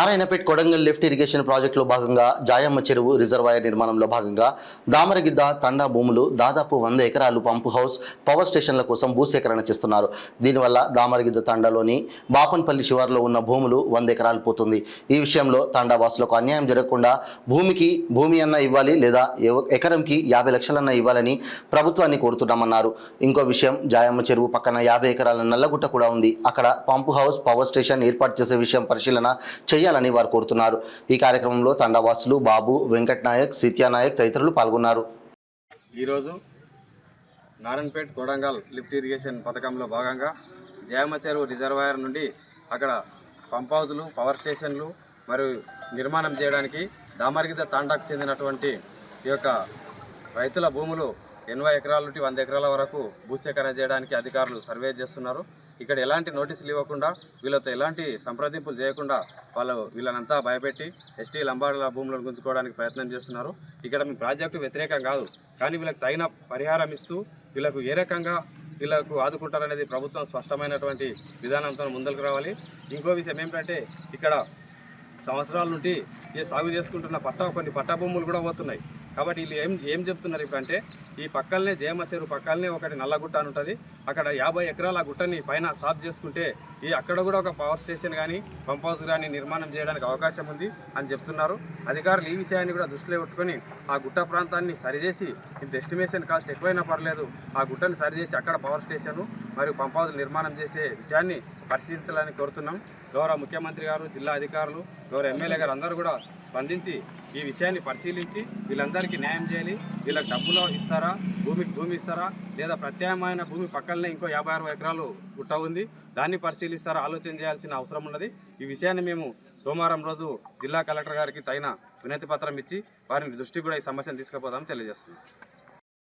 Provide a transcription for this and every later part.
Narayanpet Kodangal lift irrigation ప్రాజెక్టులో భాగంగా జాయమ్మ చెరువు రిజర్వాయర్ నిర్మాణంలో భాగంగా దామరగిద్ద తండా భూములు దాదాపు 100 ఎకరాలు పంపు హౌస్ పవర్ స్టేషన్ల కోసం భూసేకరణ చేస్తున్నారు. దీనివల్ల దామరగిద్ద తండాలోని బాపన్పల్లి శివార్లో ఉన్న భూములు 100 ఎకరాలు పోతుంది. ఈ విషయంలో తండా వాసులకు అన్యాయం జరగకుండా భూమి అన్న ఇవ్వాలి లేదా ఎకరంకి 50 లక్షలన్న ఇవ్వాలని ప్రభుత్వాన్ని కోరుతున్నామన్నారు. ఇంకో విషయం, జాయమ్మ చెరువు పక్కన 50 ఎకరాల నల్లగుట్ట కూడా ఉంది. అక్కడ పంపు హౌస్ పవర్ స్టేషన్ ఏర్పాటు చేసే విషయం పరిశీలన చేయాలని వారు కోరుతున్నారు. ఈ కార్యక్రమంలో తండావాసులు బాబు, వెంకట్ నాయక్, సీత్యానాయక్ తదితరులు పాల్గొన్నారు. ఈరోజు నారాయణపేట్ కొడంగల్ లిఫ్ట్ ఇరిగేషన్ పథకంలో భాగంగా జాయమ్మ చెరువు రిజర్వాయర్ నుండి అక్కడ పంప్ హౌజులు, పవర్ స్టేషన్లు మరియు నిర్మాణం చేయడానికి దామరగిద్ద తాండాకు చెందినటువంటి ఈ యొక్క రైతుల భూములు 80 ఎకరాల నుండి 100 ఎకరాల వరకు భూసేకరణ చేయడానికి అధికారులు సర్వే చేస్తున్నారు. ఇక్కడ ఎలాంటి నోటీసులు ఇవ్వకుండా, వీళ్ళతో ఎలాంటి సంప్రదింపులు చేయకుండా వీళ్ళనంతా భయపెట్టి ఎస్టీ లంబాడుల భూములను గుంజుకోవడానికి ప్రయత్నం చేస్తున్నారు. ఇక్కడ మీ ప్రాజెక్టు వ్యతిరేకం కాదు, కానీ వీళ్ళకి తగిన పరిహారం ఇస్తూ వీళ్ళకు ఏ రకంగా వీళ్ళకు ఆదుకుంటారనేది ప్రభుత్వం స్పష్టమైనటువంటి విధానంతో ముందరకు రావాలి. ఇంకో విషయం ఏమిటంటే, ఇక్కడ సంవత్సరాల నుండి సాగు చేసుకుంటున్న కొన్ని పట్టా భూములు కూడా పోతున్నాయి. కాబట్టి వీళ్ళు ఏం చెప్తున్నారు ఇప్పుడు అంటే, ఈ పక్కనే జాయమ్మ చెరువు పక్కనే ఒకటి నల్లగుట్ట అని ఉంటుంది. అక్కడ 50 ఎకరాల గుట్టని పైన సాఫ్ చేసుకుంటే అక్కడ కూడా ఒక పవర్ స్టేషన్ కానీ పంప్ హౌస్ కానీ నిర్మాణం చేయడానికి అవకాశం ఉంది అని చెప్తున్నారు. అధికారులు ఈ విషయాన్ని కూడా దృష్టిలో పెట్టుకొని ఆ గుట్ట ప్రాంతాన్ని సరిచేసి, ఇంత ఎస్టిమేషన్ కాస్ట్ ఎక్కువైనా పర్లేదు, ఆ గుట్టని సరిచేసి అక్కడ పవర్ స్టేషన్ మరియు పంప్ హౌస్ నిర్మాణం చేసే విషయాన్ని పరిశీలించాలని కోరుతున్నాం. గౌరవ ముఖ్యమంత్రి గారు, జిల్లా అధికారులు, గౌరవ ఎమ్మెల్యే గారు అందరూ కూడా స్పందించి ఈ విషయాన్ని పరిశీలించి వీళ్ళందరికీ న్యాయం చేయాలి. వీళ్ళకి డబ్బులో ఇస్తారా, భూమి ఇస్తారా, లేదా ప్రత్యామ్నాయమైన భూమి పక్కనే ఇంకో 50-60 ఎకరాలు గుట్ట ఉంది, దాన్ని పరిశీలిస్తారా, ఆలోచన చేయాల్సిన అవసరం ఉన్నది. ఈ విషయాన్ని మేము సోమవారం రోజు జిల్లా కలెక్టర్ గారికి తగిన వినతి పత్రం ఇచ్చి వారిని దృష్టికి కూడా ఈ సమస్యను తీసుకుపోదామని తెలియజేస్తున్నాం.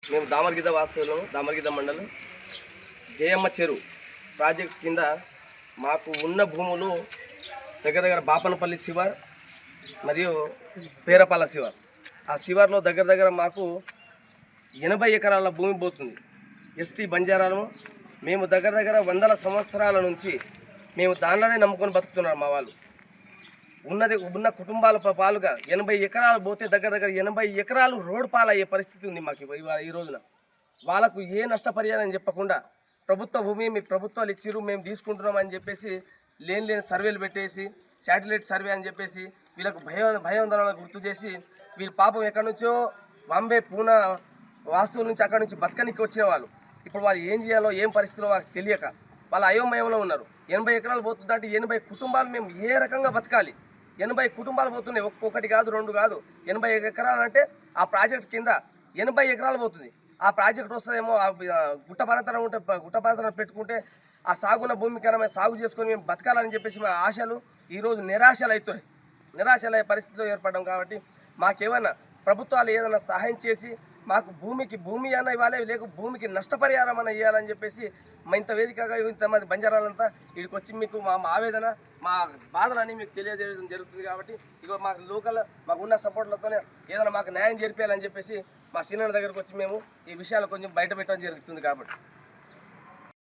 మేము దామరగిద్ద వాస్తవులు, దామరగిద్ద మండలం జాయమ్మ చెరువు ప్రాజెక్ట్ కింద మాకు ఉన్న భూములు దగ్గర బాపనపల్లి శివార్ మరియు పేరపాల శివార్. ఆ శివార్లో దగ్గర మాకు 80 ఎకరాల భూమి పోతుంది. ఎస్టీ బంజారాలు మేము దగ్గర 100 సంవత్సరాల నుంచి మేము దానిలోనే నమ్ముకొని బతుకుతున్నారు. మా వాళ్ళు ఉన్న కుటుంబాల పాలుగా 80 ఎకరాలు పోతే దగ్గర 80 ఎకరాలు రోడ్ పాలయ్యే పరిస్థితి ఉంది మాకు ఈ రోజున. వాళ్ళకు ఏ నష్టపరిహారం చెప్పకుండా ప్రభుత్వ భూమి మీ ప్రభుత్వాలు ఇచ్చిరు, మేము తీసుకుంటున్నామని చెప్పేసి లేని సర్వేలు పెట్టేసి, శాటిలైట్ సర్వే అని చెప్పేసి వీళ్ళకు భయోందనలు గుర్తు చేసి, వీళ్ళు పాపం ఎక్కడి నుంచో బాంబే, పూనా వాస్తువుల నుంచి అక్కడి నుంచి బతకనికి వచ్చిన వాళ్ళు ఇప్పుడు వాళ్ళు ఏం చేయాలో ఏం పరిస్థితుల్లో వాళ్ళకి తెలియక వాళ్ళ అయోమయంలో ఉన్నారు. 80 ఎకరాలు పోతుందంటే 80 కుటుంబాలు మేము ఏ రకంగా బతకాలి? 80 కుటుంబాలు పోతున్నాయి, ఒక్కొక్కటి కాదు, 2 కాదు, 80 ఎకరాలు అంటే ఆ ప్రాజెక్ట్ కింద 80 ఎకరాలు పోతుంది. ఆ ప్రాజెక్ట్ వస్తుందేమో, గుట్ట పరంతరం పెట్టుకుంటే ఆ సాగున్న భూమికరమైన సాగు చేసుకొని మేము బతకాలని చెప్పేసి మా ఆశలు ఈరోజు నిరాశలయ్యే పరిస్థితిలో ఏర్పడడం. కాబట్టి మాకేమైనా ప్రభుత్వాలు ఏదైనా సహాయం చేసి మాకు భూమి అన్న ఇవ్వాలి, లేక భూమికి నష్టపరిహారం అన్న ఇవ్వాలని చెప్పేసి ఇంత వేదికగా ఇంతమంది బంజారాలంతా వీడికి వచ్చి మీకు మా ఆవేదన, మా బాధలన్నీ మీకు తెలియజేయడం జరుగుతుంది. కాబట్టి ఇక మాకున్న సపోర్ట్లతోనే ఏదైనా మాకు న్యాయం జరిపేయాలని చెప్పేసి మా సీనియర్ దగ్గరకు వచ్చి మేము ఈ విషయాలు కొంచెం బయట పెట్టడం జరుగుతుంది. కాబట్టి